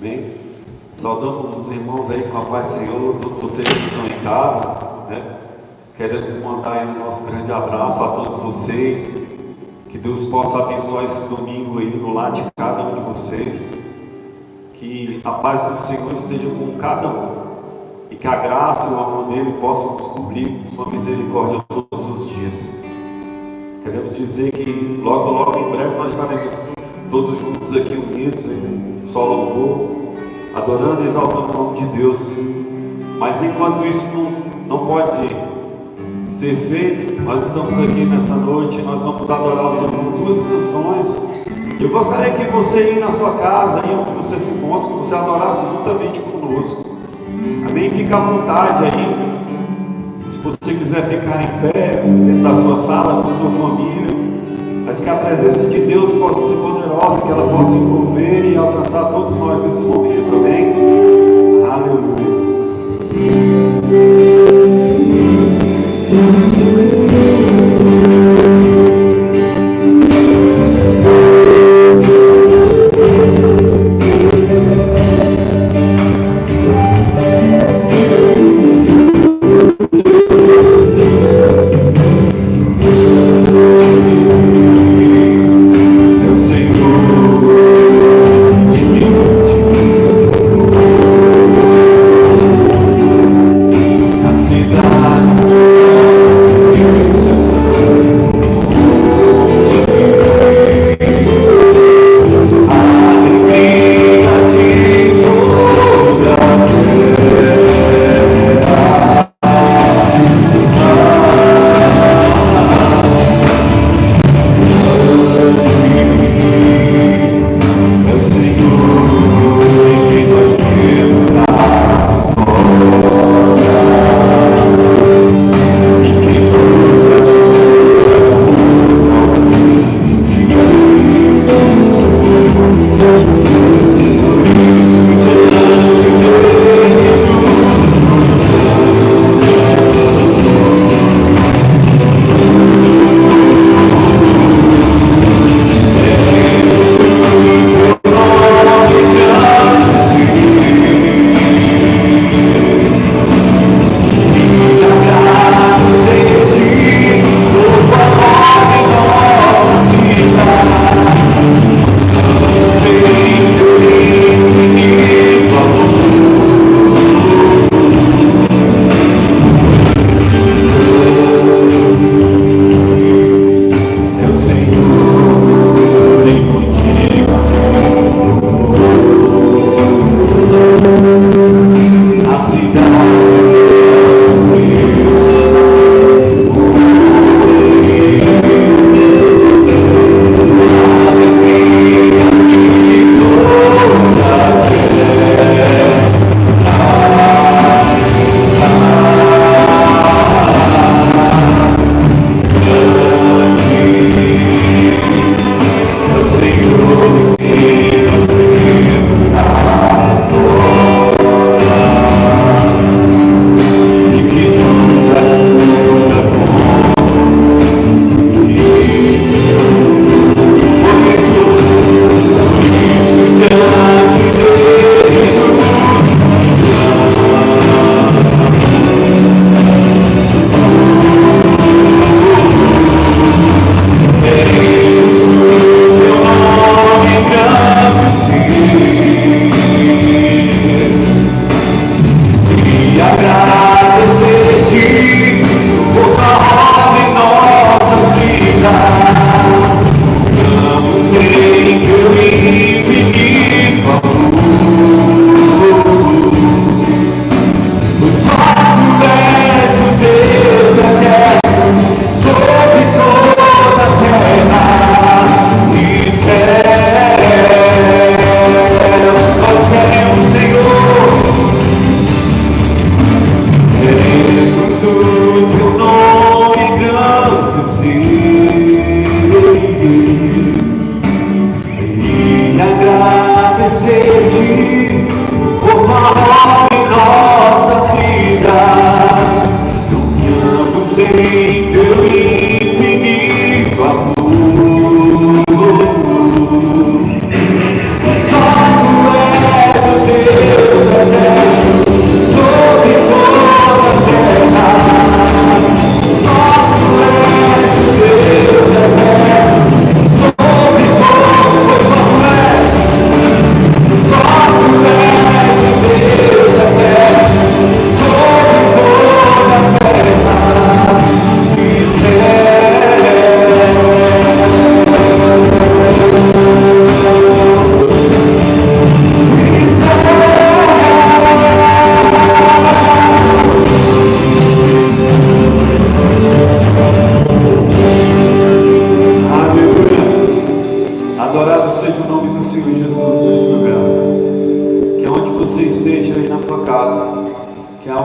Amém? Saudamos os irmãos aí com a paz do Senhor, todos vocês que estão em casa, né? Queremos mandar aí o nosso grande abraço a todos vocês. Que Deus possa abençoar esse domingo aí no lar de cada um de vocês. Que a paz do Senhor esteja com cada um. E que a graça e o amor dele possam nos cobrir com sua misericórdia todos os dias. Queremos dizer que logo em breve nós estaremos todos juntos aqui unidos em só louvor, adorando e exaltando o nome de Deus. Mas enquanto isso não pode ser feito, nós estamos aqui nessa noite e nós vamos adorar o Senhor com duas canções. Eu gostaria que você aí na sua casa, aí onde você se encontra, que você adorasse juntamente conosco. Amém? Fica à vontade aí. Se você quiser ficar em pé, dentro da sua sala, com sua família, mas que a presença de Deus possa ser poderosa, que ela possa envolver e alcançar todos nós nesse momento. Amém? Aleluia.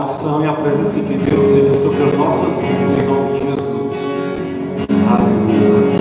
unção e a presença de Deus seja sobre as nossas vidas, em nome de Jesus. Aleluia.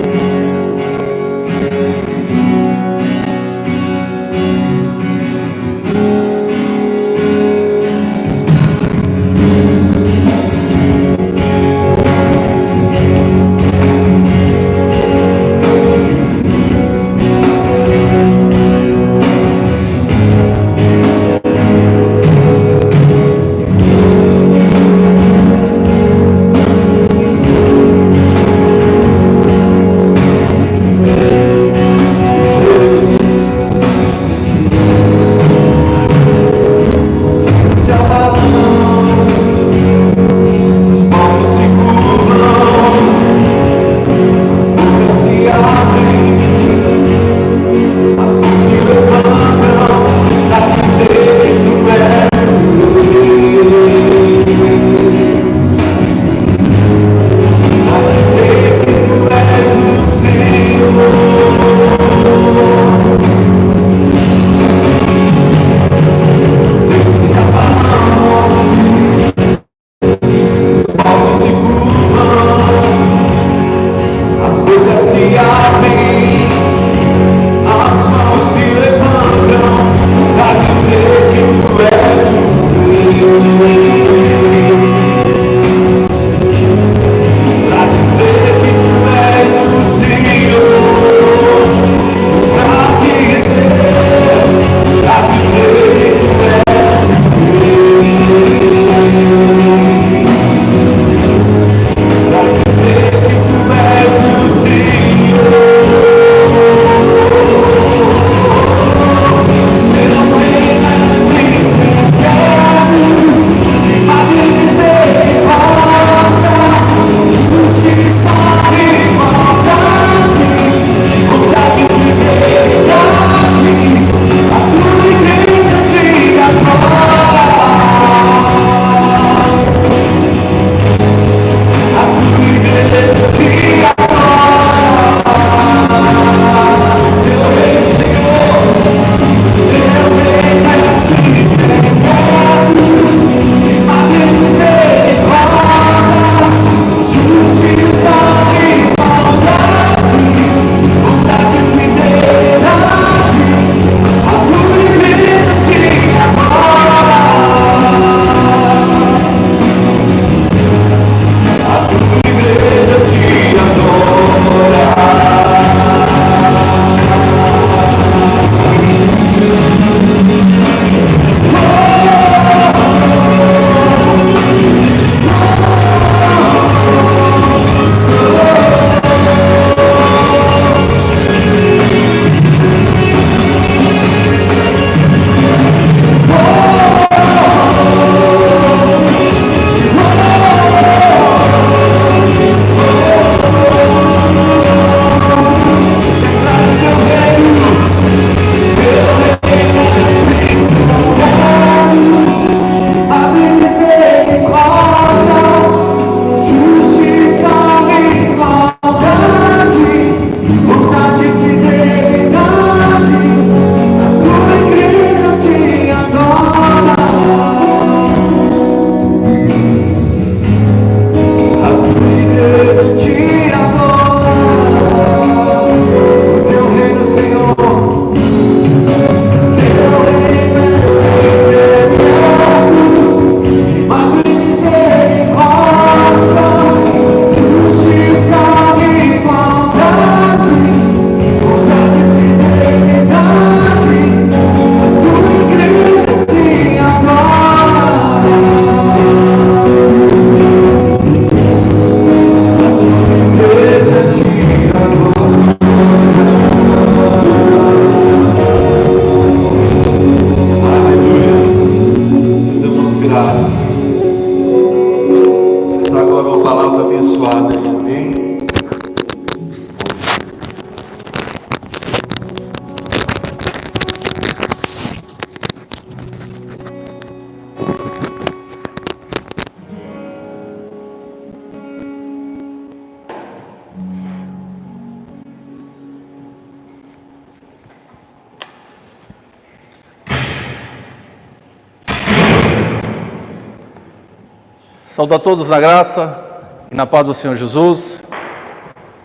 Saúdo a todos na graça e na paz do Senhor Jesus.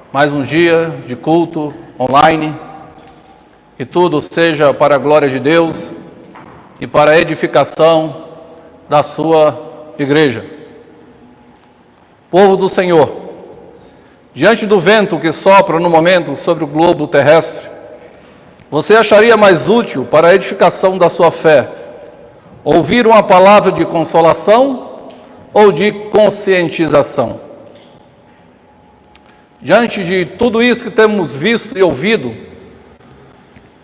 Mais um dia de culto online. E tudo seja para a glória de Deus e para a edificação da sua igreja. Povo do Senhor, diante do vento que sopra no momento sobre o globo terrestre, você acharia mais útil para a edificação da sua fé ouvir uma palavra de consolação ou de conscientização? Diante de tudo isso que temos visto e ouvido,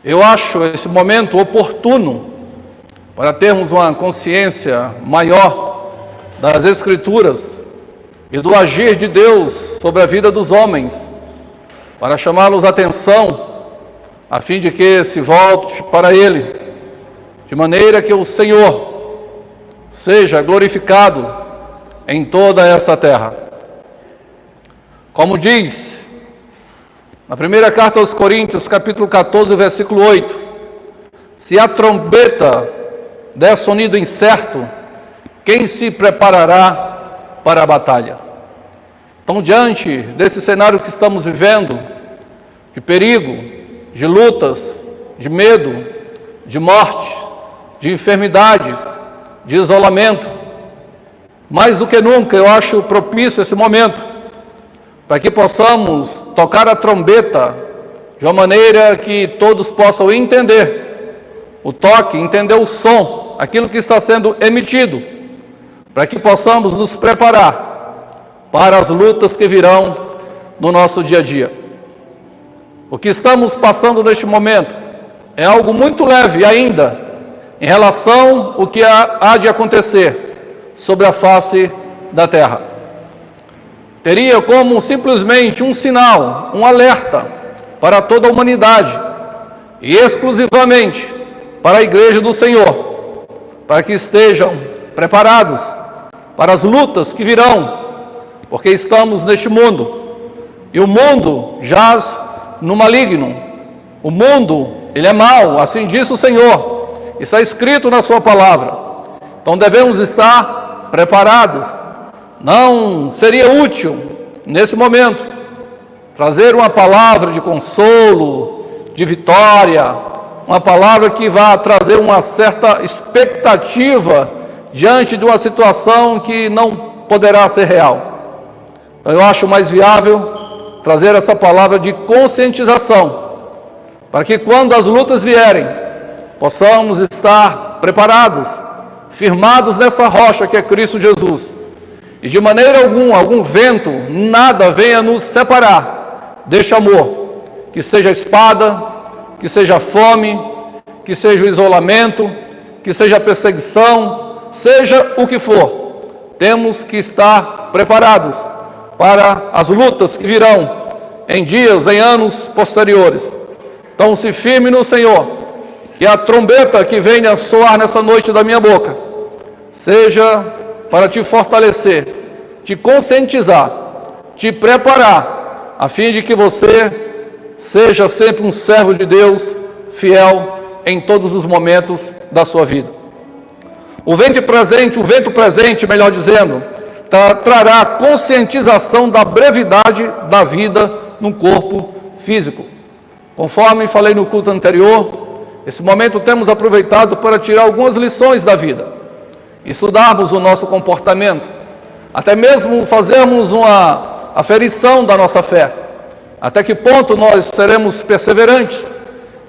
eu acho esse momento oportuno para termos uma consciência maior das Escrituras e do agir de Deus sobre a vida dos homens, para chamá-los a atenção, a fim de que se volte para Ele, de maneira que o Senhor seja glorificado em toda essa terra. Como diz na primeira carta aos Coríntios, capítulo 14, versículo 8, se a trombeta der sonido incerto, quem se preparará para a batalha? Então, diante desse cenário que estamos vivendo, de perigo, de lutas, de medo, de morte, de enfermidades, de isolamento, mais do que nunca eu acho propício esse momento, para que possamos tocar a trombeta de uma maneira que todos possam entender o toque, entender o som, aquilo que está sendo emitido, para que possamos nos preparar para as lutas que virão no nosso dia a dia. O que estamos passando neste momento é algo muito leve ainda, em relação ao que há de acontecer sobre a face da terra. Teria como simplesmente um sinal, um alerta para toda a humanidade e exclusivamente para a igreja do Senhor, para que estejam preparados para as lutas que virão, porque estamos neste mundo e o mundo jaz no maligno. O mundo, ele é mau, assim diz o Senhor, está escrito na sua palavra. Então devemos estar preparados. Não seria útil, nesse momento, trazer uma palavra de consolo, de vitória, uma palavra que vá trazer uma certa expectativa diante de uma situação que não poderá ser real. Então, eu acho mais viável trazer essa palavra de conscientização, para que quando as lutas vierem, possamos estar preparados, firmados nessa rocha que é Cristo Jesus, e de maneira alguma, algum vento, nada venha nos separar deste amor, que seja espada, que seja fome, que seja o isolamento, que seja a perseguição, seja o que for, temos que estar preparados para as lutas que virão em dias, em anos posteriores. Então se firme no Senhor, que a trombeta que venha soar nessa noite da minha boca seja para te fortalecer, te conscientizar, te preparar, a fim de que você seja sempre um servo de Deus, fiel em todos os momentos da sua vida. O vento presente, melhor dizendo, trará conscientização da brevidade da vida no corpo físico. Conforme falei no culto anterior, esse momento temos aproveitado para tirar algumas lições da vida, estudarmos o nosso comportamento, até mesmo fazermos uma aferição da nossa fé, até que ponto nós seremos perseverantes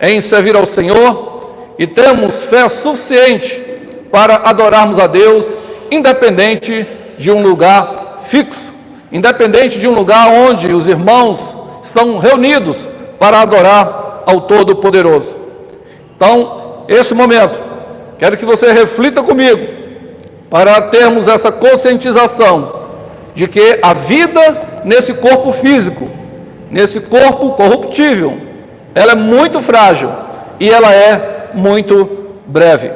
em servir ao Senhor e temos fé suficiente para adorarmos a Deus, independente de um lugar fixo, independente de um lugar onde os irmãos estão reunidos para adorar ao Todo-Poderoso. Então, esse momento, quero que você reflita comigo, para termos essa conscientização de que a vida nesse corpo físico, nesse corpo corruptível, ela é muito frágil e ela é muito breve.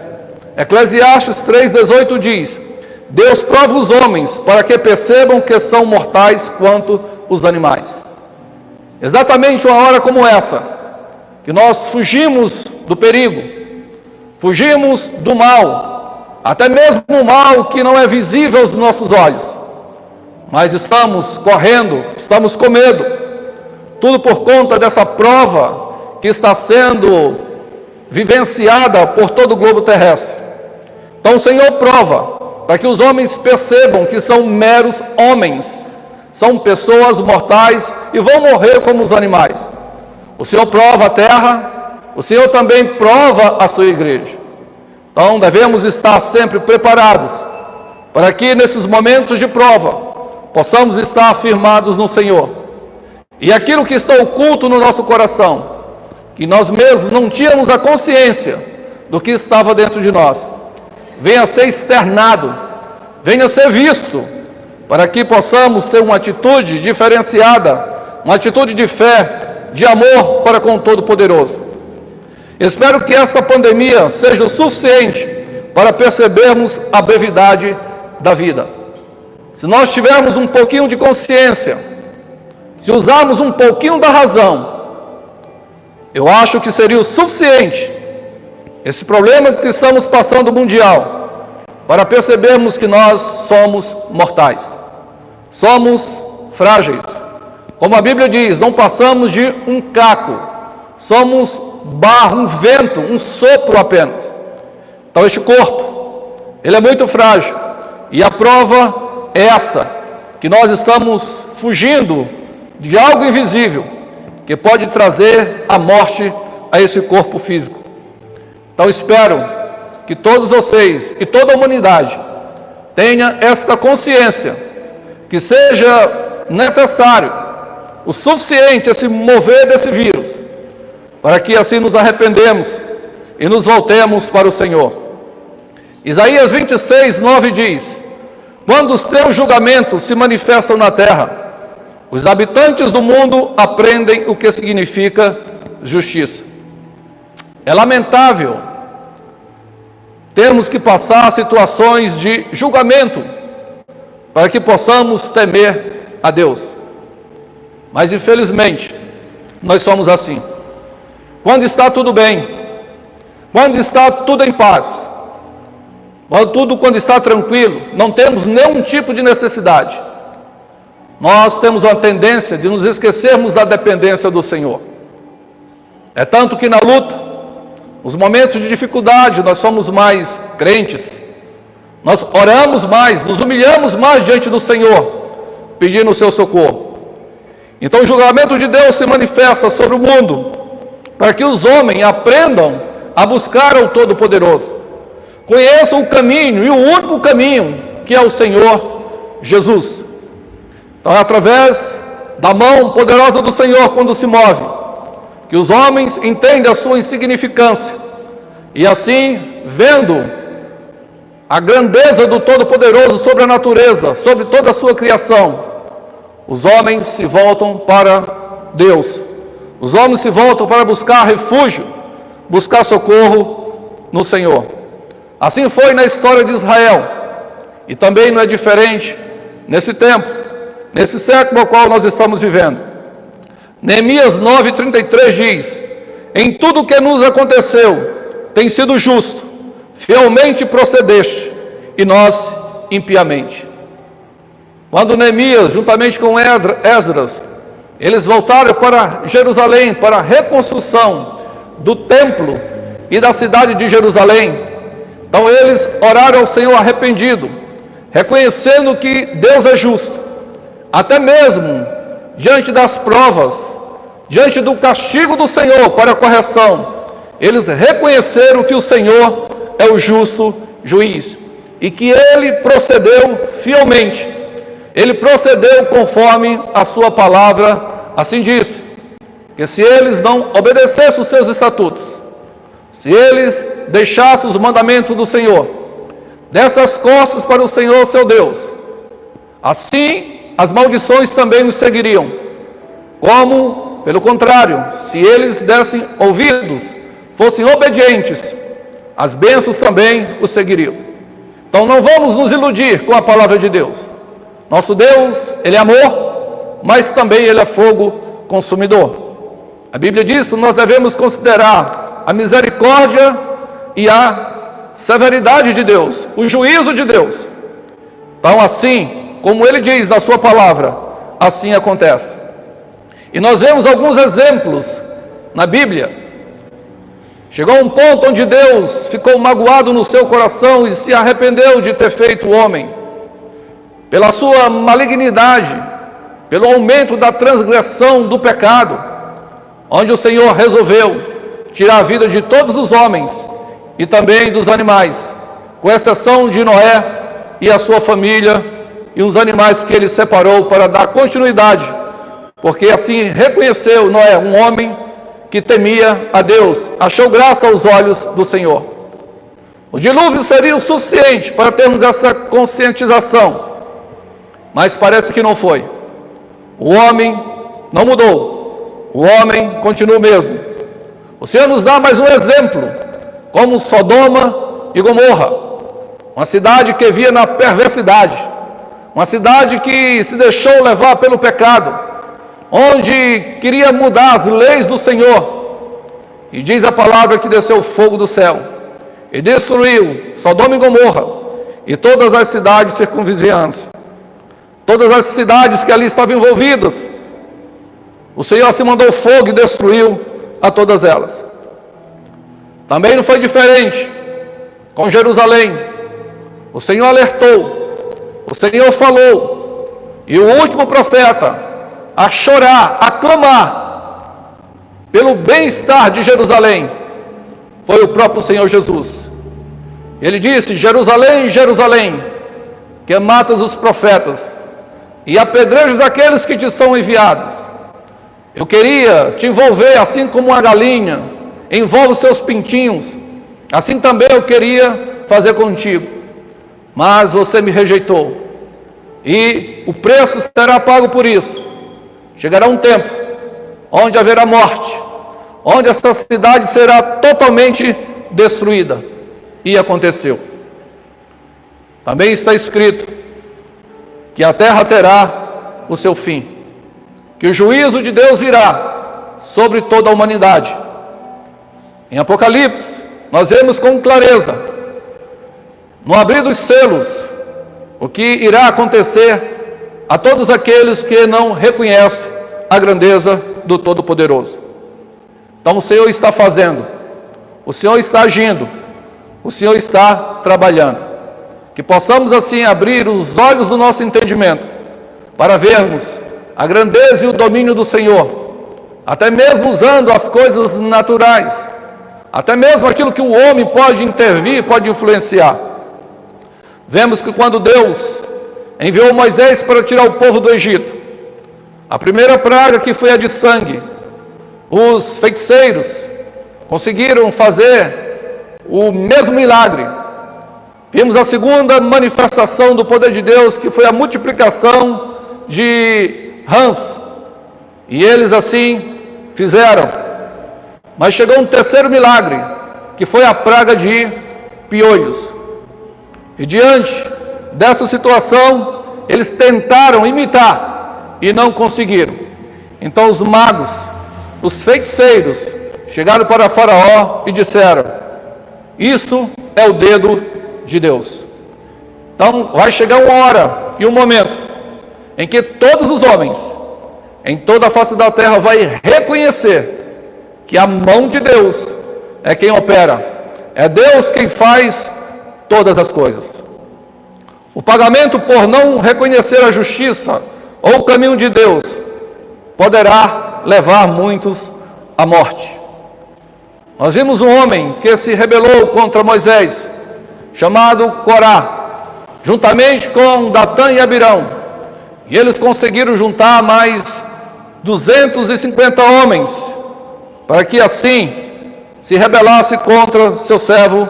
Eclesiastes 3,18 diz: Deus prova os homens para que percebam que são mortais quanto os animais. Exatamente uma hora como essa, que nós fugimos do perigo, fugimos do mal, até mesmo o mal que não é visível aos nossos olhos. Mas estamos correndo, estamos com medo, tudo por conta dessa prova que está sendo vivenciada por todo o globo terrestre. Então o Senhor prova, para que os homens percebam que são meros homens, são pessoas mortais e vão morrer como os animais. O Senhor prova a terra, o Senhor também prova a sua igreja. Então devemos estar sempre preparados, para que nesses momentos de prova, possamos estar afirmados no Senhor. E aquilo que está oculto no nosso coração, que nós mesmos não tínhamos a consciência do que estava dentro de nós, venha a ser externado, venha a ser visto, para que possamos ter uma atitude diferenciada, uma atitude de fé, de amor para com o Todo-Poderoso. Espero que essa pandemia seja o suficiente para percebermos a brevidade da vida. Se nós tivermos um pouquinho de consciência, se usarmos um pouquinho da razão, eu acho que seria o suficiente esse problema que estamos passando mundial, para percebermos que nós somos mortais, somos frágeis. Como a Bíblia diz, não passamos de um caco, somos barro, um vento, um sopro apenas. Então este corpo, ele é muito frágil, e a prova é essa, que nós estamos fugindo de algo invisível, que pode trazer a morte a esse corpo físico. Então espero que todos vocês e toda a humanidade tenha esta consciência, que seja necessário o suficiente esse mover desse vírus, para que assim nos arrependemos e nos voltemos para o Senhor. Isaías 26, 9 diz: quando os teus julgamentos se manifestam na terra, os habitantes do mundo aprendem o que significa justiça. É lamentável termos que passar situações de julgamento para que possamos temer a Deus. Mas infelizmente, nós somos assim. Quando está tudo bem, quando está tudo em paz, quando está tranquilo, não temos nenhum tipo de necessidade, nós temos uma tendência de nos esquecermos da dependência do Senhor. É tanto que na luta, nos momentos de dificuldade, nós somos mais crentes, nós oramos mais, nos humilhamos mais diante do Senhor, pedindo o seu socorro. Então o julgamento de Deus se manifesta sobre o mundo, para que os homens aprendam a buscar ao Todo-Poderoso, conheçam o caminho, e o único caminho, que é o Senhor Jesus. Então é através da mão poderosa do Senhor, quando se move, que os homens entendem a sua insignificância, e assim, vendo a grandeza do Todo-Poderoso sobre a natureza, sobre toda a sua criação, os homens se voltam para Deus, os homens se voltam para buscar refúgio, buscar socorro no Senhor. Assim foi na história de Israel, e também não é diferente nesse tempo, nesse século ao qual nós estamos vivendo. Neemias 9:33 diz: em tudo o que nos aconteceu, tem sido justo, fielmente procedeste, e nós impiamente. Quando Neemias, juntamente com Esdras, eles voltaram para Jerusalém, para a reconstrução do templo e da cidade de Jerusalém, então eles oraram ao Senhor arrependido, reconhecendo que Deus é justo, até mesmo diante das provas, diante do castigo do Senhor para a correção, eles reconheceram que o Senhor é o justo juiz, e que Ele procedeu fielmente, Ele procedeu conforme a sua palavra, assim disse, que se eles não obedecessem os seus estatutos, se eles deixassem os mandamentos do Senhor, dessem as costas para o Senhor seu Deus, assim as maldições também nos seguiriam, como, pelo contrário, se eles dessem ouvidos, fossem obedientes, as bênçãos também os seguiriam. Então não vamos nos iludir com a palavra de Deus. Nosso Deus, Ele é amor, mas também Ele é fogo consumidor. A Bíblia diz que nós devemos considerar a misericórdia e a severidade de Deus, o juízo de Deus. Então, assim como ele diz na sua palavra, assim acontece. E nós vemos alguns exemplos na Bíblia. Chegou um ponto onde Deus ficou magoado no seu coração e se arrependeu de ter feito o homem. Pela sua malignidade, pelo aumento da transgressão do pecado, onde o Senhor resolveu tirar a vida de todos os homens e também dos animais, com exceção de Noé e a sua família e os animais que ele separou para dar continuidade, porque assim reconheceu Noé, um homem que temia a Deus, achou graça aos olhos do Senhor. O dilúvio seria o suficiente para termos essa conscientização, mas parece que não foi. O homem não mudou, o homem continua o mesmo. O Senhor nos dá mais um exemplo, como Sodoma e Gomorra, uma cidade que via na perversidade, uma cidade que se deixou levar pelo pecado, onde queria mudar as leis do Senhor. E diz a palavra que desceu fogo do céu e destruiu Sodoma e Gomorra e todas as cidades circunvizinhantes. Todas as cidades que ali estavam envolvidas, o Senhor se mandou fogo e destruiu a todas elas. Também não foi diferente com Jerusalém. O Senhor alertou, o Senhor falou, e o último profeta a chorar, a clamar pelo bem-estar de Jerusalém foi o próprio Senhor Jesus. Ele disse: Jerusalém, Jerusalém, que matas os profetas e apedrejas aqueles que te são enviados. Eu queria te envolver assim como uma galinha envolve os seus pintinhos, assim também eu queria fazer contigo, mas você me rejeitou, e o preço será pago por isso. Chegará um tempo onde haverá morte, onde esta cidade será totalmente destruída, e aconteceu. Também está escrito que a terra terá o seu fim, que o juízo de Deus virá sobre toda a humanidade. Em Apocalipse, nós vemos com clareza, no abrir dos selos, o que irá acontecer a todos aqueles que não reconhecem a grandeza do Todo-Poderoso. Então o Senhor está fazendo, o Senhor está agindo, o Senhor está trabalhando. Que possamos assim abrir os olhos do nosso entendimento para vermos a grandeza e o domínio do Senhor, até mesmo usando as coisas naturais, até mesmo aquilo que o homem pode intervir, pode influenciar. Vemos que quando Deus enviou Moisés para tirar o povo do Egito, a primeira praga, que foi a de sangue, os feiticeiros conseguiram fazer o mesmo milagre. Vimos a segunda manifestação do poder de Deus, que foi a multiplicação de rãs, e eles assim fizeram. Mas chegou um terceiro milagre, que foi a praga de piolhos. E diante dessa situação, eles tentaram imitar e não conseguiram. Então os magos, os feiticeiros, chegaram para Faraó e disseram: isso é o dedo de Deus. Então vai chegar uma hora e um momento em que todos os homens em toda a face da terra vai reconhecer que a mão de Deus é quem opera, é Deus quem faz todas as coisas. O pagamento por não reconhecer a justiça ou o caminho de Deus poderá levar muitos à morte. Nós vimos um homem que se rebelou contra Moisés, chamado Corá, juntamente com Datã e Abirão, e eles conseguiram juntar mais 250 homens, para que assim se rebelasse contra seu servo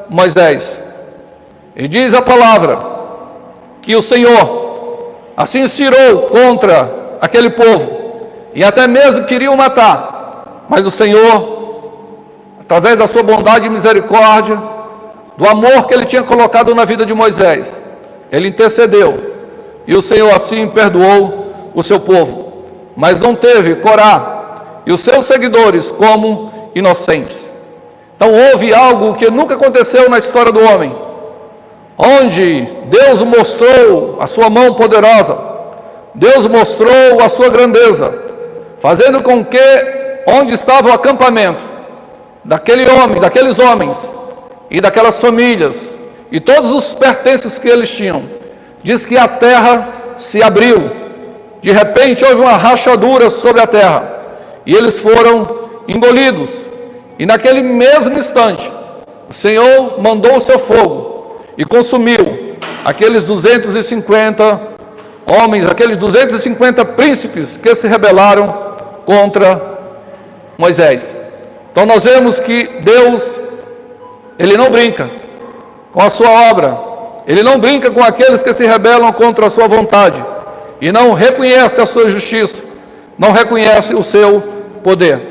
Moisés. E diz a palavra que o Senhor assim se irou contra aquele povo, e até mesmo queriam matar, mas o Senhor, através da sua bondade e misericórdia, do amor que ele tinha colocado na vida de Moisés, ele intercedeu, e o Senhor assim perdoou o seu povo, mas não teve Corá e os seus seguidores como inocentes. Então houve algo que nunca aconteceu na história do homem, onde Deus mostrou a sua mão poderosa, Deus mostrou a sua grandeza, fazendo com que onde estava o acampamento daquele homem, daqueles homens e daquelas famílias e todos os pertences que eles tinham, diz que a terra se abriu. De repente houve uma rachadura sobre a terra e eles foram engolidos. E naquele mesmo instante, o Senhor mandou o seu fogo e consumiu aqueles 250 homens, aqueles 250 príncipes que se rebelaram contra Moisés. Então nós vemos que Deus, Ele não brinca com a sua obra, Ele não brinca com aqueles que se rebelam contra a sua vontade e não reconhece a sua justiça, não reconhece o seu poder.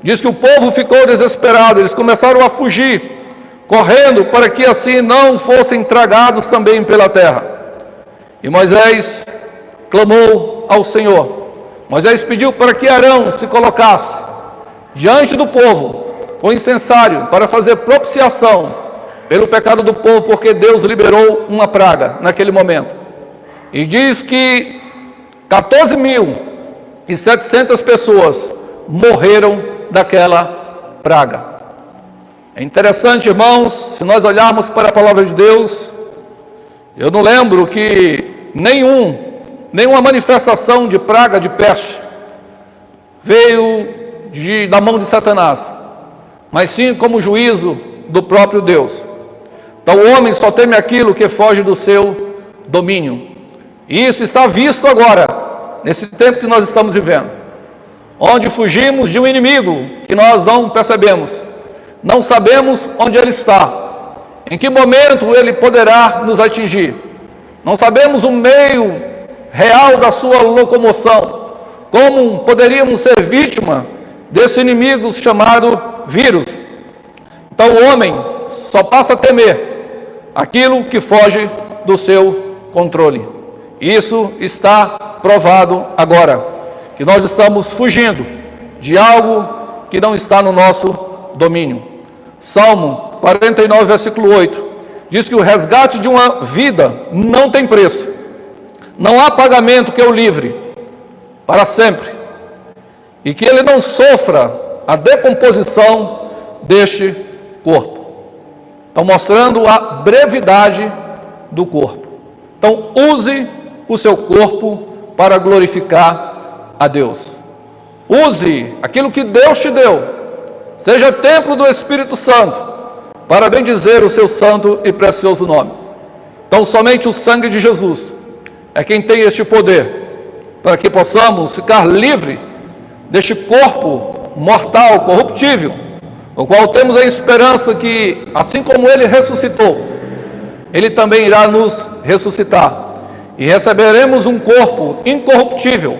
Diz que o povo ficou desesperado, eles começaram a fugir, correndo para que assim não fossem tragados também pela terra. E Moisés clamou ao Senhor. Moisés pediu para que Arão se colocasse diante do povo com incensário para fazer propiciação pelo pecado do povo, porque Deus liberou uma praga naquele momento. E diz que 14.700 pessoas morreram daquela praga. É interessante, irmãos, se nós olharmos para a palavra de Deus, eu não lembro que nenhuma manifestação de praga, de peste, veio da mão de Satanás, mas sim como juízo do próprio Deus. Então o homem só teme aquilo que foge do seu domínio. E isso está visto agora, nesse tempo que nós estamos vivendo, onde fugimos de um inimigo que nós não percebemos, não sabemos onde ele está, em que momento ele poderá nos atingir, não sabemos o meio real da sua locomoção, como poderíamos ser vítima desse inimigo chamado vírus. Então o homem só passa a temer aquilo que foge do seu controle. Isso está provado agora, que nós estamos fugindo de algo que não está no nosso domínio. Salmo 49, versículo 8, diz que o resgate de uma vida não tem preço, não há pagamento que o livre para sempre, e que ele não sofra a decomposição deste corpo. Estão mostrando a brevidade do corpo. Então use o seu corpo para glorificar a Deus. Use aquilo que Deus te deu, seja templo do Espírito Santo, para bendizer o seu santo e precioso nome. Então somente o sangue de Jesus é quem tem este poder, para que possamos ficar livre deste corpo mortal, corruptível, o qual temos a esperança que, assim como Ele ressuscitou, Ele também irá nos ressuscitar, e receberemos um corpo incorruptível,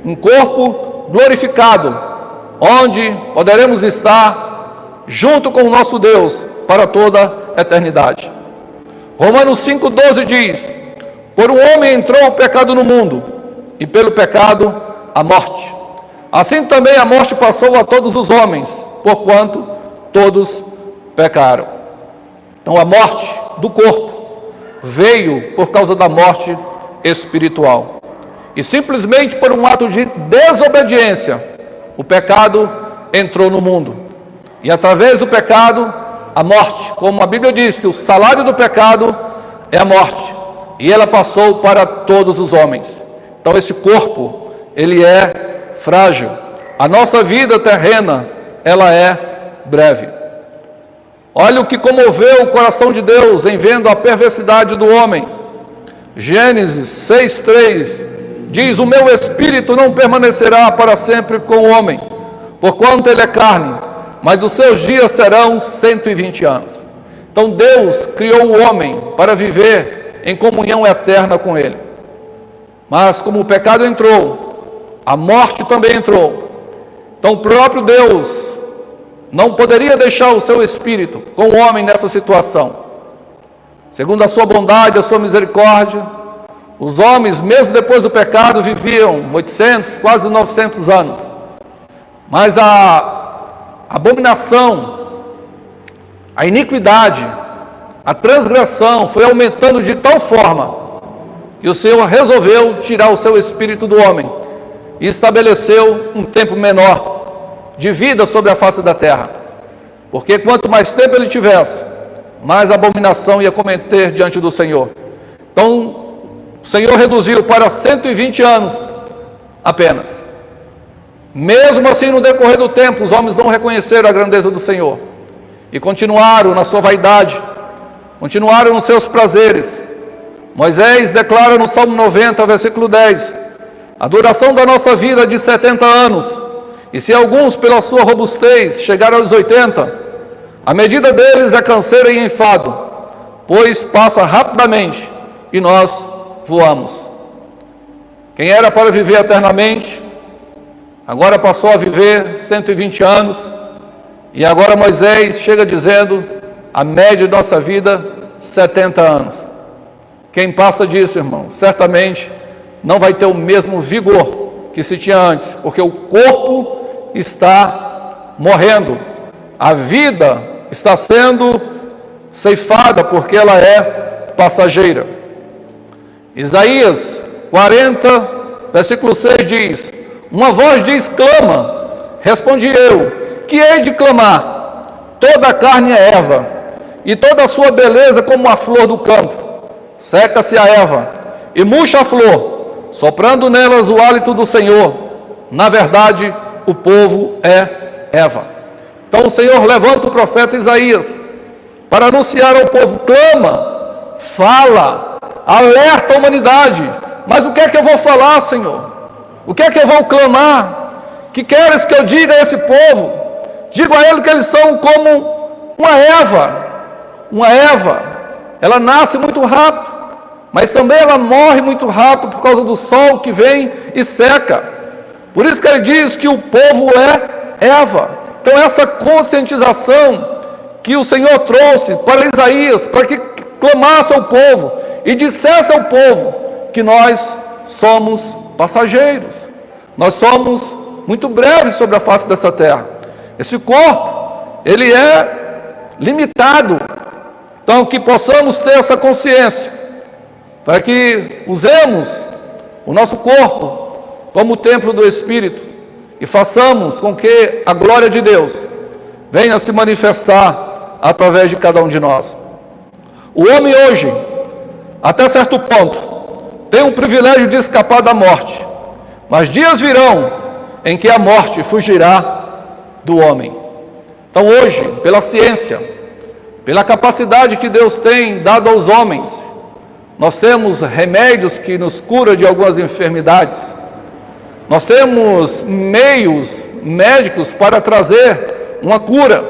um corpo glorificado, onde poderemos estar junto com o nosso Deus para toda a eternidade. Romanos 5,12 diz: por um homem entrou o pecado no mundo, e pelo pecado a morte. Assim também a morte passou a todos os homens, porquanto todos pecaram. Então a morte do corpo veio por causa da morte espiritual. E simplesmente por um ato de desobediência, o pecado entrou no mundo. E através do pecado, a morte, como a Bíblia diz, que o salário do pecado é a morte. E ela passou para todos os homens. Então esse corpo, ele é frágil. A nossa vida terrena, ela é breve. Olha o que comoveu o coração de Deus em vendo a perversidade do homem. Gênesis 6,3 diz: o meu espírito não permanecerá para sempre com o homem, porquanto ele é carne, mas os seus dias serão 120 anos. Então Deus criou o homem para viver em comunhão eterna com ele. Mas como o pecado entrou, a morte também entrou. Então o próprio Deus não poderia deixar o seu espírito com o homem nessa situação. Segundo a sua bondade, a sua misericórdia, os homens, mesmo depois do pecado, viviam 800, quase 900 anos. Mas a abominação A iniquidade, a transgressão foi aumentando de tal forma que o Senhor resolveu tirar o seu espírito do homem e estabeleceu um tempo menor de vida sobre a face da terra. Porque quanto mais tempo ele tivesse, mais abominação ia cometer diante do Senhor. Então, o Senhor reduziu para 120 anos apenas. Mesmo assim, no decorrer do tempo, os homens não reconheceram a grandeza do Senhor e continuaram na sua vaidade, continuaram nos seus prazeres. Moisés declara no Salmo 90, versículo 10, a duração da nossa vida é de 70 anos, e se alguns pela sua robustez chegaram aos 80, a medida deles é canseira e enfado, pois passa rapidamente e nós voamos. Quem era para viver eternamente, agora passou a viver 120 anos, e agora Moisés chega dizendo, a média de nossa vida, 70 anos. Quem passa disso, irmão, certamente não vai ter o mesmo vigor que se tinha antes, porque o corpo está morrendo, a vida está sendo ceifada, porque ela é passageira. Isaías 40, versículo 6 diz, uma voz diz, clama, respondi eu, que hei de clamar? Toda a carne é erva, e toda a sua beleza como a flor do campo. Seca-se a erva, e murcha a flor, soprando nelas o hálito do Senhor. Na verdade, o povo é erva. Então o Senhor levanta o profeta Isaías, para anunciar ao povo, clama, fala, alerta a humanidade. Mas o que é que eu vou falar, Senhor? O que é que eu vou clamar? Que queres que eu diga a esse povo? Digo a ele que eles são como uma erva. Uma erva, ela nasce muito rápido, mas também ela morre muito rápido por causa do sol que vem e seca. Por isso que ele diz que o povo é erva. Então essa conscientização que o Senhor trouxe para Isaías, para que clamasse ao povo e dissesse ao povo que nós somos passageiros, nós somos muito breves sobre a face dessa terra. Esse corpo, ele é limitado. Então, que possamos ter essa consciência, para que usemos o nosso corpo como o templo do Espírito e façamos com que a glória de Deus venha se manifestar através de cada um de nós. O homem hoje, até certo ponto, tem o privilégio de escapar da morte, mas dias virão em que a morte fugirá do homem. Então hoje, pela ciência, pela capacidade que Deus tem dado aos homens, nós temos remédios que nos curam de algumas enfermidades, nós temos meios médicos para trazer uma cura.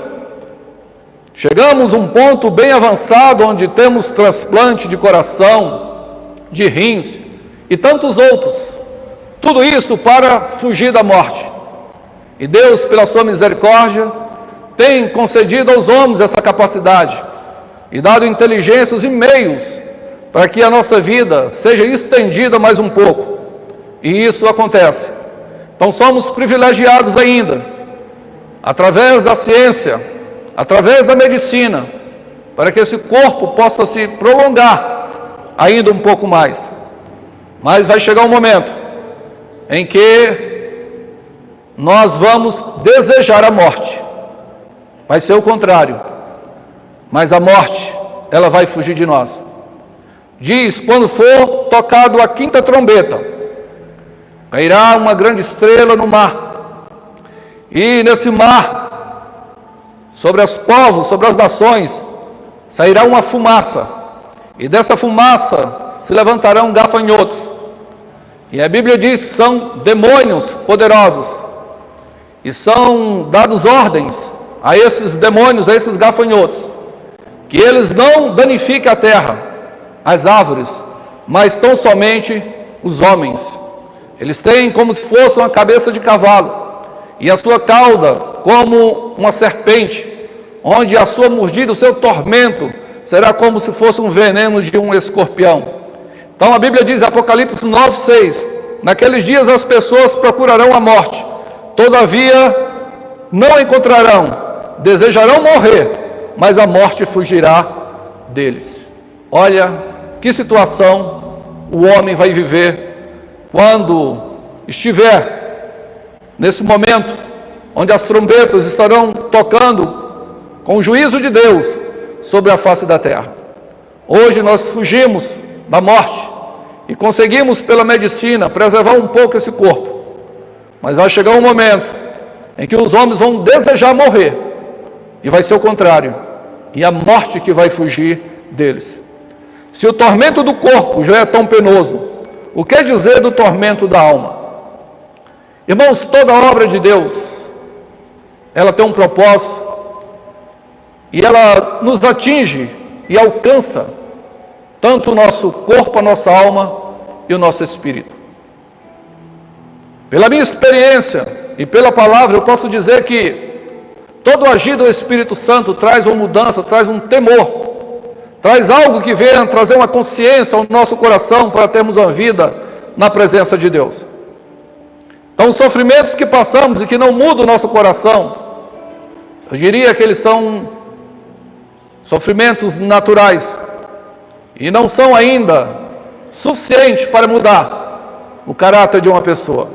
Chegamos a um ponto bem avançado, onde temos transplante de coração, de rins e tantos outros, tudo isso para fugir da morte. E Deus, pela sua misericórdia, tem concedido aos homens essa capacidade e dado inteligências e meios para que a nossa vida seja estendida mais um pouco, e isso acontece. Então somos privilegiados ainda, através da ciência, através da medicina, para que esse corpo possa se prolongar ainda um pouco mais. Mas vai chegar um momento em que nós vamos desejar a morte. Vai ser o contrário, mas a morte, ela vai fugir de nós. Diz, quando for tocado a quinta trombeta, cairá uma grande estrela no mar, e nesse mar, sobre os povos, sobre as nações, sairá uma fumaça, e dessa fumaça se levantarão gafanhotos, e a Bíblia diz que são demônios poderosos, e são dados ordens a esses demônios, a esses gafanhotos, que eles não danifiquem a terra, as árvores, mas tão somente os homens. Eles têm como se fosse uma cabeça de cavalo, e a sua cauda como uma serpente, onde a sua mordida, o seu tormento, será como se fosse um veneno de um escorpião. Então a Bíblia diz, Apocalipse 9:6, naqueles dias as pessoas procurarão a morte, todavia não encontrarão, desejarão morrer, mas a morte fugirá deles. Olha que situação o homem vai viver quando estiver nesse momento onde as trombetas estarão tocando com o juízo de Deus sobre a face da terra. Hoje nós fugimos da morte e conseguimos pela medicina preservar um pouco esse corpo, mas vai chegar um momento em que os homens vão desejar morrer e vai ser o contrário, e a morte que vai fugir deles. Se o tormento do corpo já é tão penoso, o que dizer do tormento da alma? Irmãos, toda obra de Deus, ela tem um propósito, e ela nos atinge e alcança tanto o nosso corpo, a nossa alma e o nosso espírito. Pela minha experiência e pela palavra, eu posso dizer que todo agir do Espírito Santo traz uma mudança, traz um temor, traz algo que venha trazer uma consciência ao nosso coração para termos uma vida na presença de Deus. Então, os sofrimentos que passamos e que não mudam o nosso coração, eu diria que eles são sofrimentos naturais e não são ainda suficientes para mudar o caráter de uma pessoa.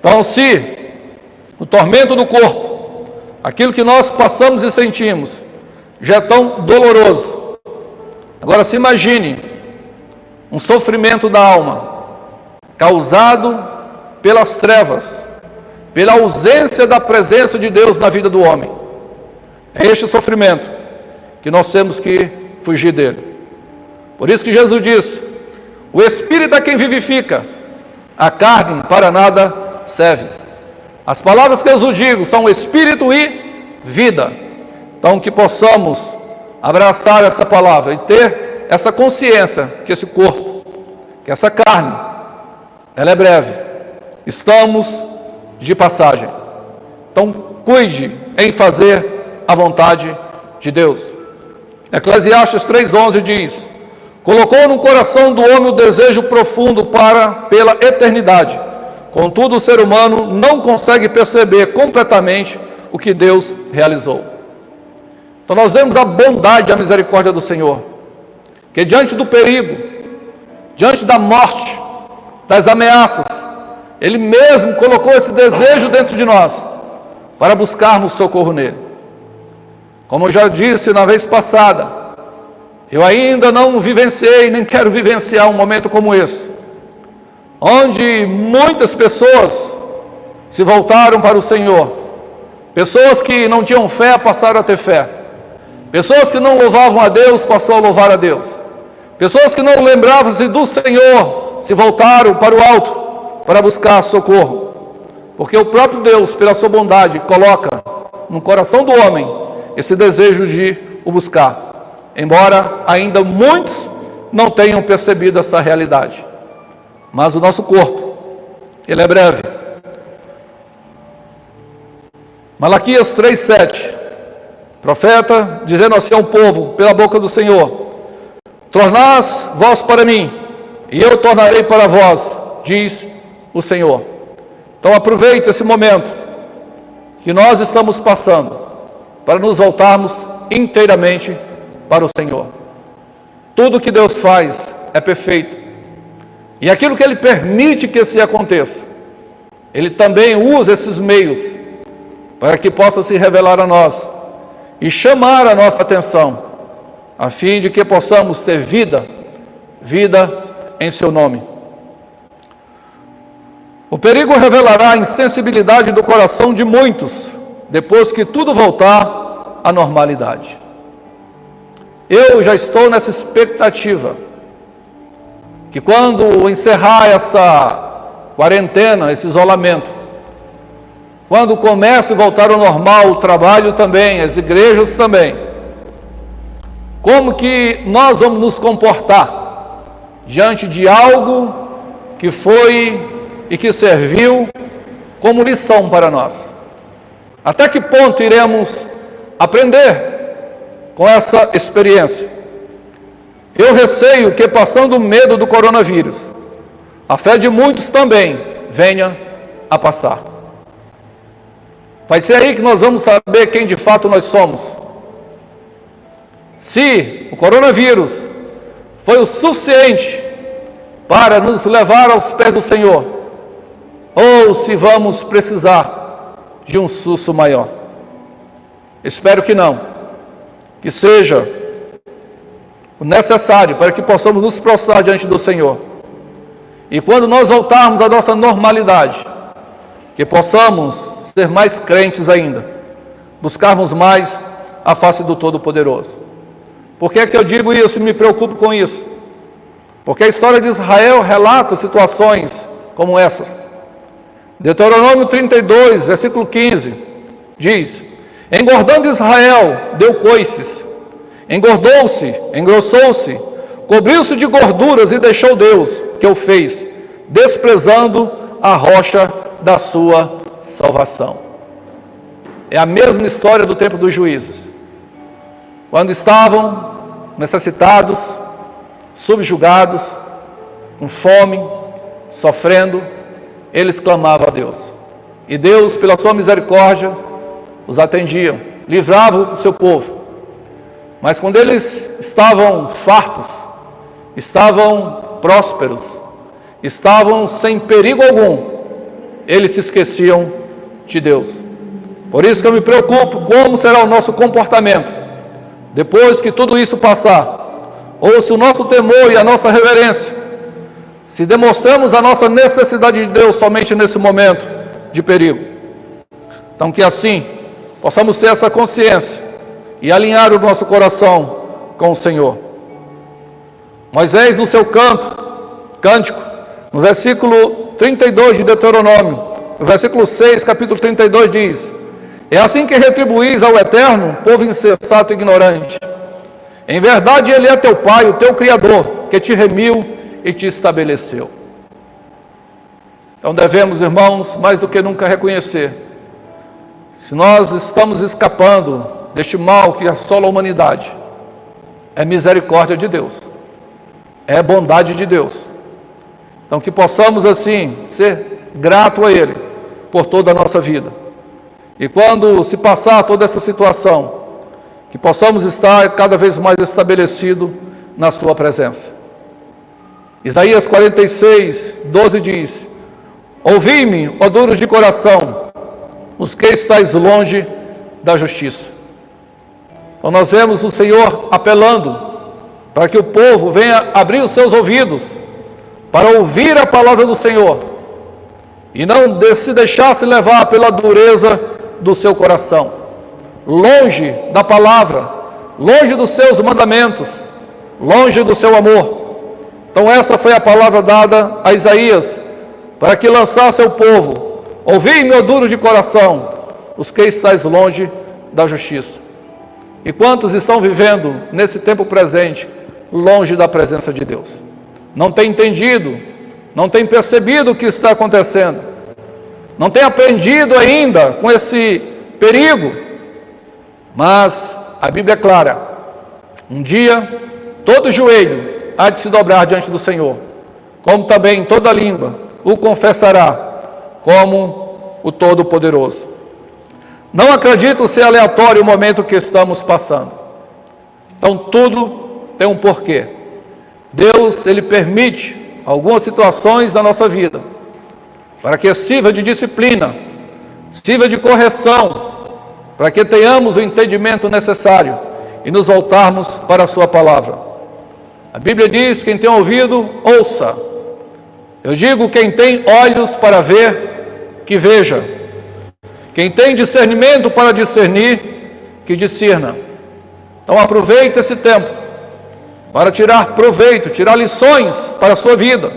Então, se o tormento do corpo, aquilo que nós passamos e sentimos, já é tão doloroso, agora se imagine um sofrimento da alma causado pelas trevas, pela ausência da presença de Deus na vida do homem. É este sofrimento que nós temos que fugir dele. Por isso que Jesus diz: o Espírito é quem vivifica, a carne para nada serve. As palavras que Jesus diz são Espírito e vida. Então, que possamos abraçar essa palavra e ter essa consciência que esse corpo, que essa carne, ela é breve. Estamos de passagem. Então, cuide em fazer a vontade de Deus. Eclesiastes 3:11 diz: colocou no coração do homem o desejo profundo pela eternidade. Contudo, o ser humano não consegue perceber completamente o que Deus realizou. Então nós vemos a bondade e a misericórdia do Senhor, que diante do perigo, diante da morte, das ameaças, Ele mesmo colocou esse desejo dentro de nós, para buscarmos socorro nele. Como eu já disse na vez passada, eu ainda não vivenciei, nem quero vivenciar um momento como esse, onde muitas pessoas se voltaram para o Senhor, pessoas que não tinham fé passaram a ter fé, pessoas que não louvavam a Deus passaram a louvar a Deus, pessoas que não lembravam-se do Senhor se voltaram para o alto para buscar socorro, porque o próprio Deus, pela sua bondade, coloca no coração do homem esse desejo de o buscar, embora ainda muitos não tenham percebido essa realidade. Mas o nosso corpo, ele é breve. Malaquias 3:7, profeta dizendo assim ao povo, pela boca do Senhor: tornás vós para mim, e eu tornarei para vós, diz o Senhor. Então aproveite esse momento que nós estamos passando, para nos voltarmos inteiramente para o Senhor. Tudo que Deus faz é perfeito, e aquilo que Ele permite que se aconteça, Ele também usa esses meios para que possa se revelar a nós e chamar a nossa atenção, a fim de que possamos ter vida em seu nome. O perigo revelará a insensibilidade do coração de muitos, depois que tudo voltar à normalidade. Eu já estou nessa expectativa, que quando encerrar essa quarentena, esse isolamento, quando o comércio voltar ao normal, o trabalho também, as igrejas também, como que nós vamos nos comportar diante de algo que foi e que serviu como lição para nós? Até que ponto iremos aprender com essa experiência? Eu receio que, passando o medo do coronavírus, a fé de muitos também venha a passar. Vai ser aí que nós vamos saber quem de fato nós somos, se o coronavírus foi o suficiente para nos levar aos pés do Senhor, ou se vamos precisar de um susto maior. Espero que não, que seja o necessário para que possamos nos prostrar diante do Senhor. E quando nós voltarmos à nossa normalidade, que possamos ser mais crentes ainda, buscarmos mais a face do Todo-Poderoso. Por que é que eu digo isso e me preocupo com isso? Porque a história de Israel relata situações como essas. Deuteronômio 32, versículo 15, diz: engordando Israel, deu coices, engordou-se, engrossou-se, cobriu-se de gorduras e deixou Deus, que o fez, desprezando a rocha da sua salvação. É a mesma história do tempo dos juízes. Quando estavam necessitados, subjugados, com fome, sofrendo, eles clamavam a Deus. E Deus, pela sua misericórdia, os atendia, livrava o seu povo. Mas quando eles estavam fartos, estavam prósperos, estavam sem perigo algum, eles se esqueciam de Deus. Por isso que eu me preocupo como será o nosso comportamento depois que tudo isso passar, ou se o nosso temor e a nossa reverência, se demonstramos a nossa necessidade de Deus somente nesse momento de perigo. Então que assim possamos ter essa consciência e alinhar o nosso coração com o Senhor. Moisés, no seu cântico, no versículo 32 de Deuteronômio, no versículo 6, capítulo 32, diz: é assim que retribuís ao Eterno, povo insensato e ignorante. Em verdade, Ele é teu Pai, o teu Criador, que te remiu e te estabeleceu. Então devemos, irmãos, mais do que nunca reconhecer, se nós estamos escapando deste mal que assola a humanidade, é misericórdia de Deus, é bondade de Deus. Então que possamos assim ser grato a Ele por toda a nossa vida. E quando se passar toda essa situação, que possamos estar cada vez mais estabelecido na sua presença. Isaías 46, 12 diz: ouvi-me, ó duros de coração, os que estáis longe da justiça. Então nós vemos o Senhor apelando para que o povo venha abrir os seus ouvidos para ouvir a palavra do Senhor e não se deixasse levar pela dureza do seu coração, longe da palavra, longe dos seus mandamentos, longe do seu amor. Então essa foi a palavra dada a Isaías, para que lançasse ao povo: ouvi-me, ó duro de coração, os que estáis longe da justiça. E quantos estão vivendo nesse tempo presente, longe da presença de Deus? Não tem entendido, não tem percebido o que está acontecendo, não tem aprendido ainda com esse perigo. Mas a Bíblia é clara: um dia todo joelho há de se dobrar diante do Senhor, como também toda língua o confessará como o Todo-Poderoso. Não acredito ser aleatório o momento que estamos passando. Então tudo tem um porquê. Deus, Ele permite algumas situações na nossa vida para que sirva de disciplina, sirva de correção, para que tenhamos o entendimento necessário e nos voltarmos para a sua palavra. A Bíblia diz: quem tem ouvido, ouça. Eu digo: quem tem olhos para ver, que veja. Quem tem discernimento para discernir, que discirna. Então aproveite esse tempo para tirar proveito, tirar lições para a sua vida,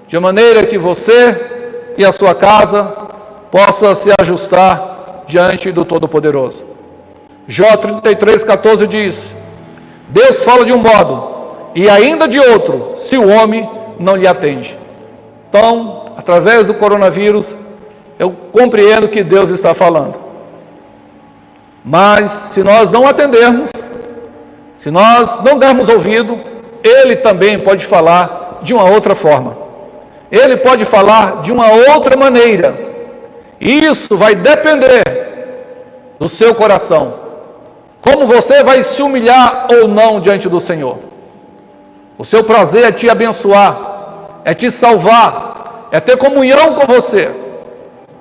de maneira que você e a sua casa possa se ajustar diante do Todo-Poderoso. Jó 33,14 diz: Deus fala de um modo e ainda de outro, se o homem não lhe atende. Então, através do coronavírus, eu compreendo que Deus está falando. Mas se nós não atendermos, se nós não dermos ouvido, Ele também pode falar de uma outra forma. Ele pode falar de uma outra maneira. E isso vai depender do seu coração. como você vai se humilhar ou não diante do Senhor. O seu prazer é te abençoar, é te salvar, é ter comunhão com você.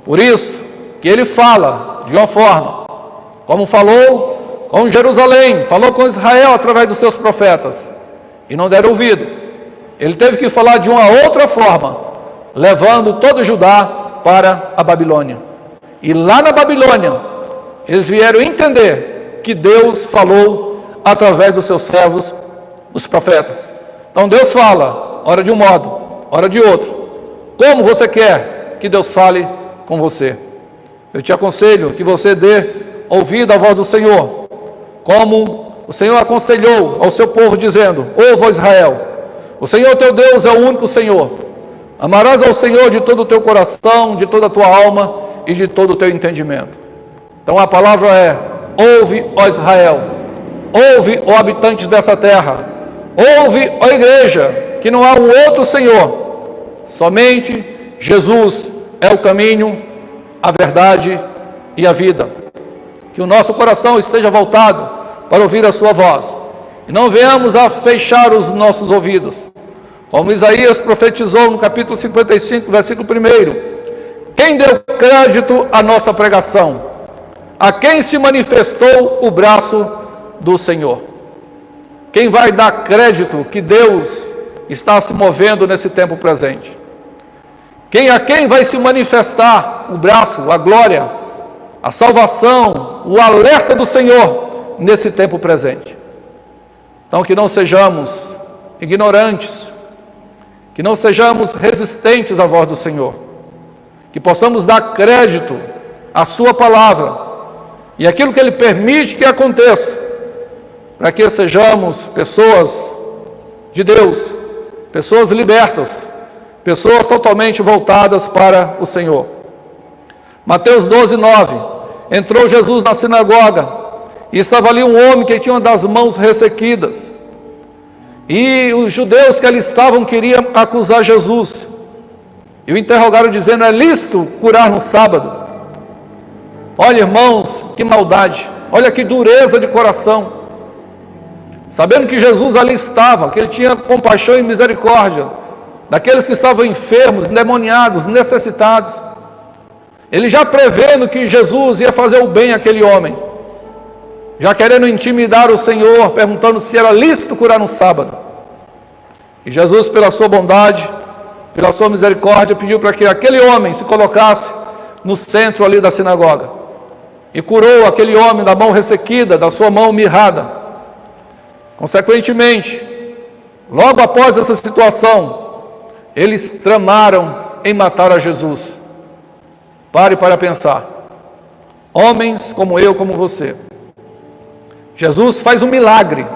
Por isso que ele fala de uma forma, como falou com Jerusalém, falou com Israel através dos seus profetas, e não deram ouvido. Ele teve que falar de uma outra forma, levando todo Judá para a Babilônia. E lá na Babilônia, eles vieram entender que Deus falou através dos seus servos, os profetas. Então Deus fala, ora de um modo, ora de outro. Como você quer que Deus fale com você? Eu te aconselho que você dê ouvido à voz do Senhor, como o Senhor aconselhou ao seu povo, dizendo: ouve, ó Israel, o Senhor teu Deus é o único Senhor. Amarás ao Senhor de todo o teu coração, de toda a tua alma e de todo o teu entendimento. Então a palavra é: ouve, ó Israel, ouve, ó habitantes dessa terra, ouve, ó igreja, que não há um outro Senhor, somente Jesus é o caminho, a verdade e a vida. Que o nosso coração esteja voltado para ouvir a sua voz, e não venhamos a fechar os nossos ouvidos, como Isaías profetizou no capítulo 55, versículo 1. Quem deu crédito à nossa pregação? A quem se manifestou o braço do Senhor? Quem vai dar crédito que Deus está se movendo nesse tempo presente? A quem vai se manifestar o braço, a glória, a salvação, o alerta do Senhor nesse tempo presente? Então que não sejamos ignorantes, que não sejamos resistentes à voz do Senhor, que possamos dar crédito à sua palavra e aquilo que Ele permite que aconteça, para que sejamos pessoas de Deus, pessoas libertas, pessoas totalmente voltadas para o Senhor. Mateus 12, 9. Entrou Jesus na sinagoga, e estava ali um homem que tinha uma das mãos ressequidas. E os judeus que ali estavam queriam acusar Jesus, e o interrogaram dizendo: é lícito curar no sábado? Olha, irmãos, que maldade, olha que dureza de coração. Sabendo que Jesus ali estava, que Ele tinha compaixão e misericórdia daqueles que estavam enfermos, endemoniados, necessitados. Ele já prevendo que Jesus ia fazer o bem àquele homem, já querendo intimidar o Senhor, perguntando se era lícito curar no sábado. E Jesus, pela sua bondade, pela sua misericórdia, pediu para que aquele homem se colocasse no centro ali da sinagoga, e curou aquele homem da mão ressequida, da sua mão mirrada. Consequentemente, logo após essa situação, eles tramaram em matar a Jesus. Pare para pensar. Homens como eu, como você. Jesus faz um milagre,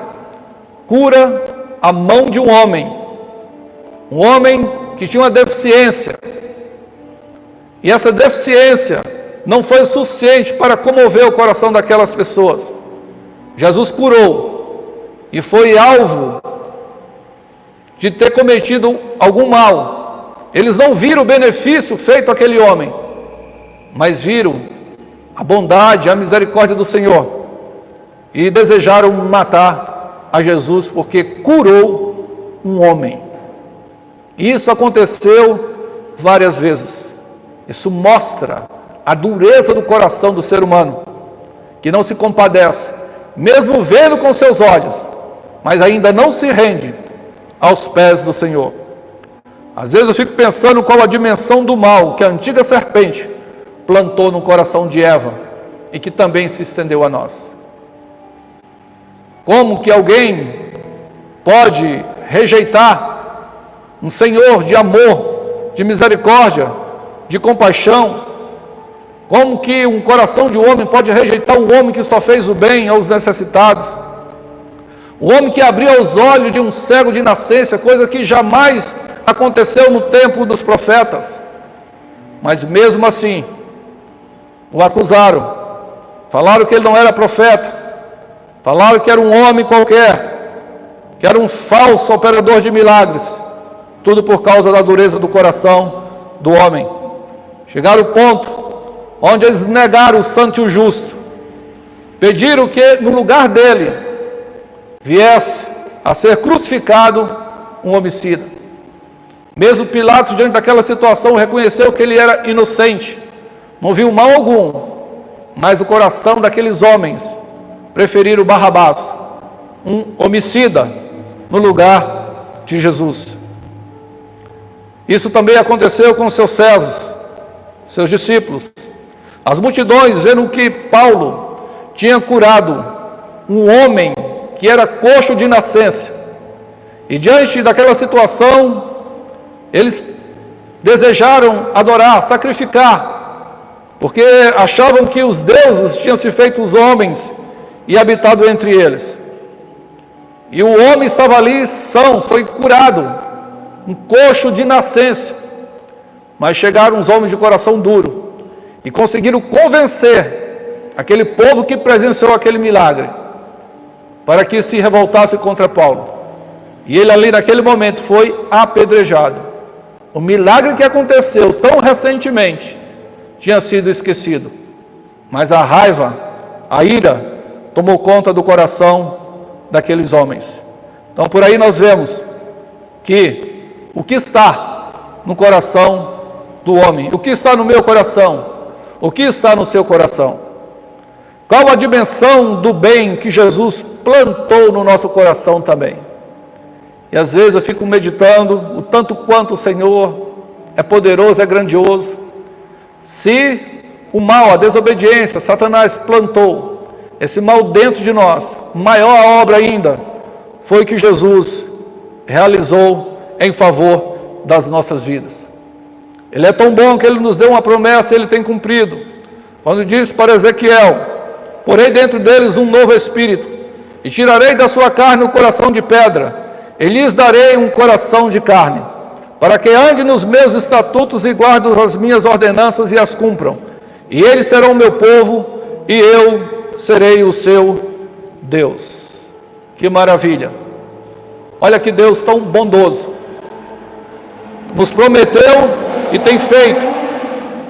cura a mão de um homem que tinha uma deficiência, e essa deficiência não foi suficiente para comover o coração daquelas pessoas. Jesus curou, e foi alvo de ter cometido algum mal. Eles não viram o benefício feito àquele homem, mas viram a bondade, a misericórdia do Senhor, e desejaram matar a Jesus porque curou um homem. Isso aconteceu várias vezes. Isso mostra a dureza do coração do ser humano, que não se compadece, mesmo vendo com seus olhos, mas ainda não se rende aos pés do Senhor. Às vezes eu fico pensando qual a dimensão do mal que a antiga serpente plantou no coração de Eva e que também se estendeu a nós. Como que alguém pode rejeitar um Senhor de amor, de misericórdia, de compaixão? Como que um coração de um homem pode rejeitar um homem que só fez o bem aos necessitados? O homem que abriu os olhos de um cego de nascença, coisa que jamais aconteceu no tempo dos profetas. Mas mesmo assim, o acusaram, falaram que ele não era profeta, falaram que era um homem qualquer, que era um falso operador de milagres, tudo por causa da dureza do coração do homem. Chegaram ao ponto onde eles negaram o santo e o justo, pediram que no lugar dele viesse a ser crucificado um homicida. Mesmo Pilatos, diante daquela situação, reconheceu que ele era inocente, não viu mal algum, mas o coração daqueles homens preferiram Barrabás, um homicida, no lugar de Jesus. Isso também aconteceu com seus servos, seus discípulos. As multidões viram que Paulo tinha curado um homem que era coxo de nascença. E diante daquela situação, eles desejaram adorar, sacrificar, porque achavam que os deuses tinham se feito os homens e habitado entre eles. E o homem estava ali são, foi curado, um coxo de nascença. Mas chegaram os homens de coração duro e conseguiram convencer aquele povo que presenciou aquele milagre para que se revoltasse contra Paulo. E ele ali naquele momento foi apedrejado. O milagre que aconteceu tão recentemente tinha sido esquecido, mas a raiva, a ira tomou conta do coração daqueles homens. Então por aí nós vemos que o que está no coração do homem, o que está no meu coração, o que está no seu coração, qual a dimensão do bem que Jesus plantou no nosso coração também. E às vezes eu fico meditando o tanto quanto o Senhor é poderoso, é grandioso. Se o mal, a desobediência, Satanás plantou esse mal dentro de nós, maior a obra ainda foi que Jesus realizou em favor das nossas vidas. Ele é tão bom que ele nos deu uma promessa e ele tem cumprido. Quando disse para Ezequiel: porei dentro deles um novo espírito, e tirarei da sua carne o coração de pedra, e lhes darei um coração de carne, para que ande nos meus estatutos e guardem as minhas ordenanças e as cumpram. E eles serão o meu povo, e eu serei o seu Deus. Que maravilha! Olha que Deus tão bondoso. Nos prometeu e tem feito,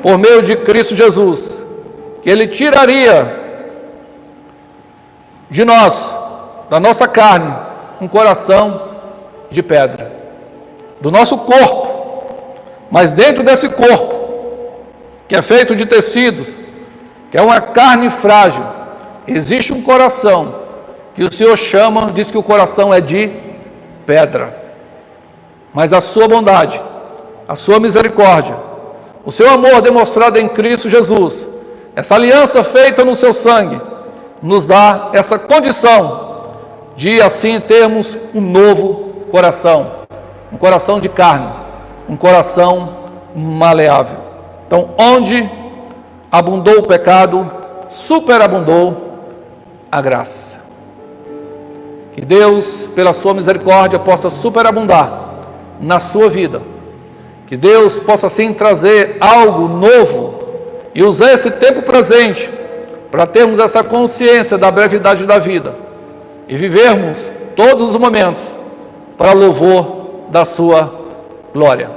por meio de Cristo Jesus, que Ele tiraria de nós, da nossa carne, um coração de pedra, do nosso corpo, mas dentro desse corpo, que é feito de tecidos, que é uma carne frágil, existe um coração, que o Senhor chama, diz que o coração é de pedra, mas a sua bondade, a sua misericórdia, o seu amor demonstrado em Cristo Jesus, essa aliança feita no seu sangue, nos dá essa condição de assim termos um novo coração, um coração de carne, um coração maleável. Então, onde abundou o pecado, superabundou a graça. Que Deus, pela sua misericórdia, possa superabundar na sua vida. Que Deus possa assim trazer algo novo e usar esse tempo presente para termos essa consciência da brevidade da vida e vivermos todos os momentos para louvor da sua glória.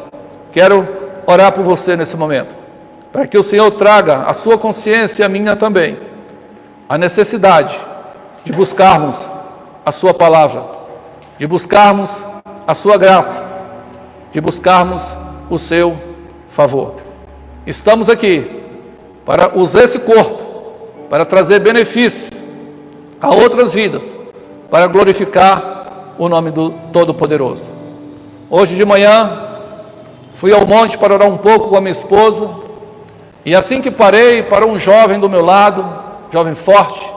Quero orar por você nesse momento, para que o Senhor traga a sua consciência e a minha também, a necessidade de buscarmos a sua palavra, de buscarmos a sua graça, de buscarmos o seu favor. Estamos aqui para usar esse corpo, para trazer benefícios a outras vidas, para glorificar o nome do Todo-Poderoso. Hoje de manhã, fui ao monte para orar um pouco com a minha esposa, e assim que parei, parou um jovem do meu lado, jovem forte.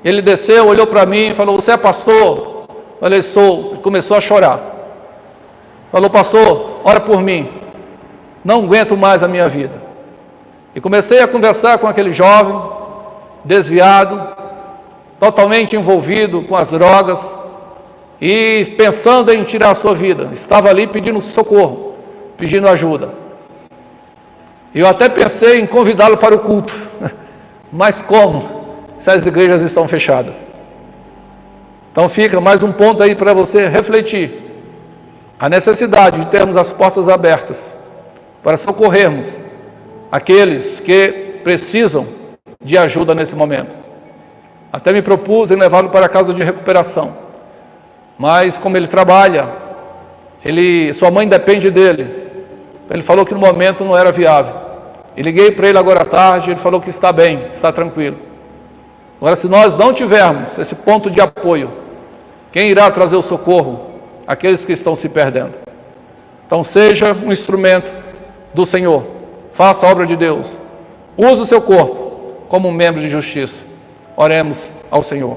Ele desceu, olhou para mim e falou: você é pastor? Falei: sou. Ele começou a chorar. Falou: pastor, ora por mim, não aguento mais a minha vida. E comecei a conversar com aquele jovem, desviado, totalmente envolvido com as drogas e pensando em tirar a sua vida. Estava ali pedindo socorro, pedindo ajuda. Eu até pensei em convidá-lo para o culto, mas como? Se as igrejas estão fechadas. Então fica mais um ponto aí para você refletir. A necessidade de termos as portas abertas para socorrermos aqueles que precisam de ajuda nesse momento. Até me propus em levá-lo para a casa de recuperação. Mas como ele trabalha, sua mãe depende dele. Ele falou que no momento não era viável. E liguei para ele agora à tarde, ele falou que está bem, está tranquilo. Agora, se nós não tivermos esse ponto de apoio, quem irá trazer o socorro? Aqueles que estão se perdendo. Então seja um instrumento do Senhor, faça a obra de Deus, use o seu corpo como um membro de justiça. Oremos ao Senhor.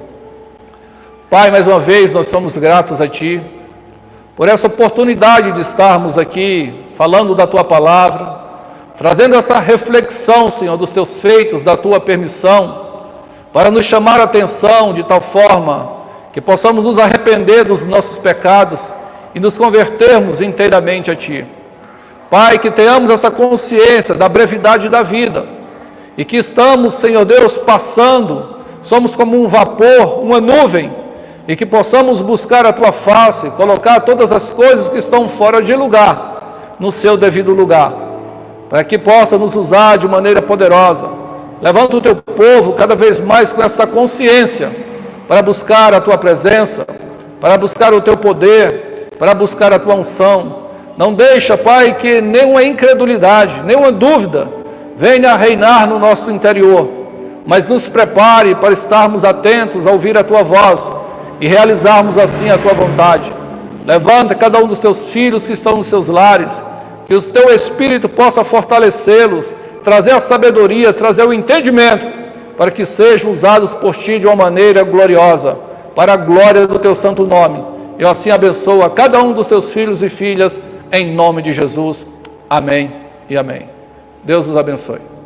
Pai, mais uma vez nós somos gratos a Ti, por essa oportunidade de estarmos aqui, falando da Tua Palavra, trazendo essa reflexão, Senhor, dos Teus feitos, da Tua permissão, para nos chamar a atenção de tal forma que possamos nos arrepender dos nossos pecados e nos convertermos inteiramente a Ti. Pai, que tenhamos essa consciência da brevidade da vida e que estamos, Senhor Deus, passando, somos como um vapor, uma nuvem, e que possamos buscar a Tua face, colocar todas as coisas que estão fora de lugar, no seu devido lugar, para que possa nos usar de maneira poderosa. Levanta o Teu povo cada vez mais com essa consciência, para buscar a Tua presença, para buscar o Teu poder, para buscar a Tua unção. Não deixa, Pai, que nenhuma incredulidade, nenhuma dúvida venha a reinar no nosso interior, mas nos prepare para estarmos atentos a ouvir a Tua voz e realizarmos assim a Tua vontade. Levanta cada um dos Teus filhos que estão nos seus lares, que o Teu Espírito possa fortalecê-los, trazer a sabedoria, trazer o entendimento, para que sejam usados por Ti de uma maneira gloriosa, para a glória do Teu santo nome. Eu assim abençoo a cada um dos Teus filhos e filhas, em nome de Jesus. Amém e amém. Deus os abençoe.